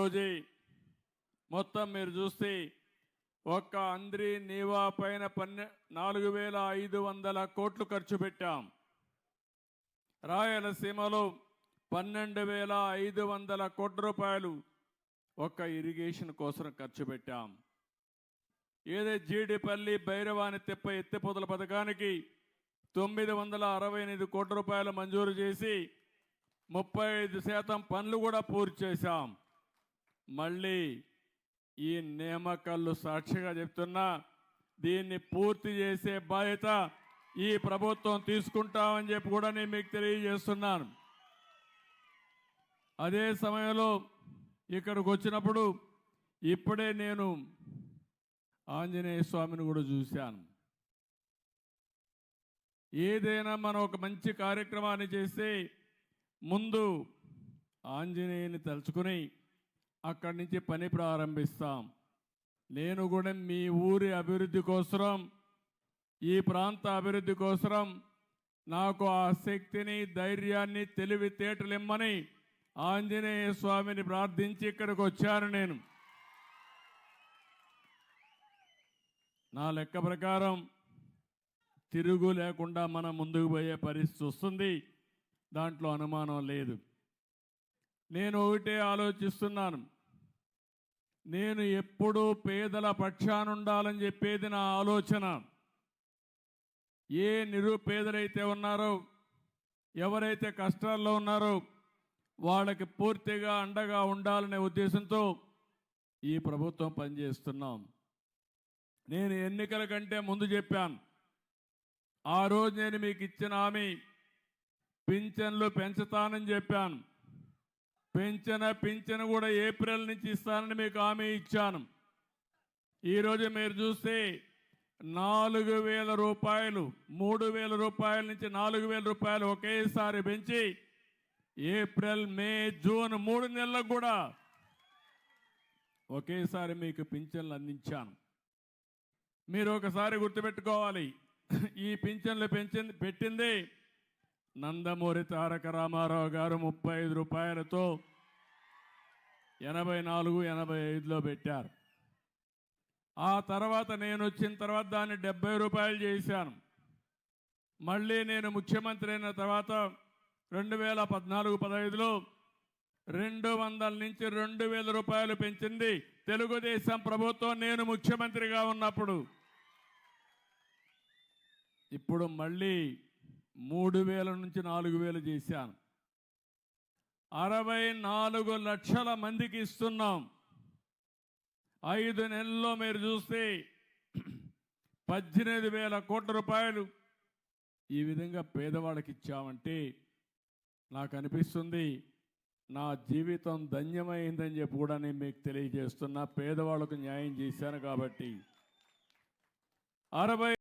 రోజే మొత్తం మీరు చూస్తే ఒక్క అంద్రి నీవా పైన 4,500 కోట్లు ఖర్చు పెట్టాం. రాయలసీమలో 12,500 కోట్ల రూపాయలు ఒక్క ఇరిగేషన్ కోసం ఖర్చు పెట్టాం. ఏదే జీడిపల్లి భైరవాని తెప్ప ఎత్తిపోతల పథకానికి 968 కోట్ల రూపాయలు మంజూరు చేసి 35% పనులు కూడా పూర్తి చేశాం. మళ్ళీ ఈ నియామకాలు సాక్షిగా చెప్తున్నా, దీన్ని పూర్తి చేసే బాధ్యత ఈ ప్రభుత్వం తీసుకుంటామని చెప్పి కూడా నేను మీకు తెలియజేస్తున్నాను. అదే సమయంలో ఇక్కడికి వచ్చినప్పుడు ఇప్పుడే నేను ఆంజనేయ స్వామిని కూడా చూశాను. ఏదైనా మనం ఒక మంచి కార్యక్రమాన్ని చేస్తే ముందు ఆంజనేయుని తలుచుకుని అక్కడి నుంచి పని ప్రారంభిస్తాం. నేను కూడా మీ ఊరి అభివృద్ధి కోసం, ఈ ప్రాంత అభివృద్ధి కోసం నాకు ఆ శక్తిని, ధైర్యాన్ని, తెలివితేటలు ఇమ్మని ఆంజనేయ స్వామిని ప్రార్థించి ఇక్కడికి వచ్చాను. నేను నా లెక్క ప్రకారం తిరుగు లేకుండా మనం ముందుకు పోయే పరిస్థితి వస్తుంది, దాంట్లో అనుమానం లేదు. నేను ఒకటే ఆలోచిస్తున్నాను, నేను ఎప్పుడూ పేదల పక్షాన ఉండాలని చెప్పేది నా ఆలోచన. ఏ నిరుపేదలైతే ఉన్నారో, ఎవరైతే కష్టాల్లో ఉన్నారో వాళ్ళకి పూర్తిగా అండగా ఉండాలనే ఉద్దేశంతో ఈ ప్రభుత్వం పనిచేస్తున్నాం. నేను ఎన్నికల కంటే ముందు చెప్పాను, ఆ రోజు నేను మీకు ఇచ్చిన హామీ పింఛన్లు పెంచుతానని చెప్పాను. పింఛను కూడా ఏప్రిల్ నుంచి ఇస్తానని మీకు హామీ ఇచ్చాను. ఈరోజు మీరు చూస్తే 4,000 రూపాయలు, 3,000 రూపాయల నుంచి 4,000 రూపాయలు ఒకేసారి పెంచి ఏప్రిల్, మే, జూన్ 3 నెలలకు కూడా ఒకేసారి మీకు పింఛన్లు అందించాను. మీరు ఒకసారి గుర్తుపెట్టుకోవాలి, ఈ పింఛన్లు పెట్టింది నందమూరి తారక రామారావు గారు 35 రూపాయలతో 84, 85లో పెట్టారు. ఆ తర్వాత నేను వచ్చిన తర్వాత దాన్ని 70 రూపాయలు చేశాను. మళ్ళీ నేను ముఖ్యమంత్రి అయిన తర్వాత 2014-15లో 200 నుంచి 2,000 రూపాయలు పెంచింది తెలుగుదేశం ప్రభుత్వం నేను ముఖ్యమంత్రిగా ఉన్నప్పుడు. ఇప్పుడు మళ్ళీ 3,000 నుంచి 4,000 చేశాను. 64 లక్షల మందికి ఇస్తున్నాం. 5 నెలల్లో మీరు చూస్తే 18,000 కోట్ల రూపాయలు ఈ విధంగా పేదవాళ్ళకి ఇచ్చామంటే నాకు అనిపిస్తుంది నా జీవితం ధన్యమైందని చెప్పి కూడా నేను మీకు తెలియజేస్తున్నా. పేదవాళ్ళకు న్యాయం చేశాను కాబట్టి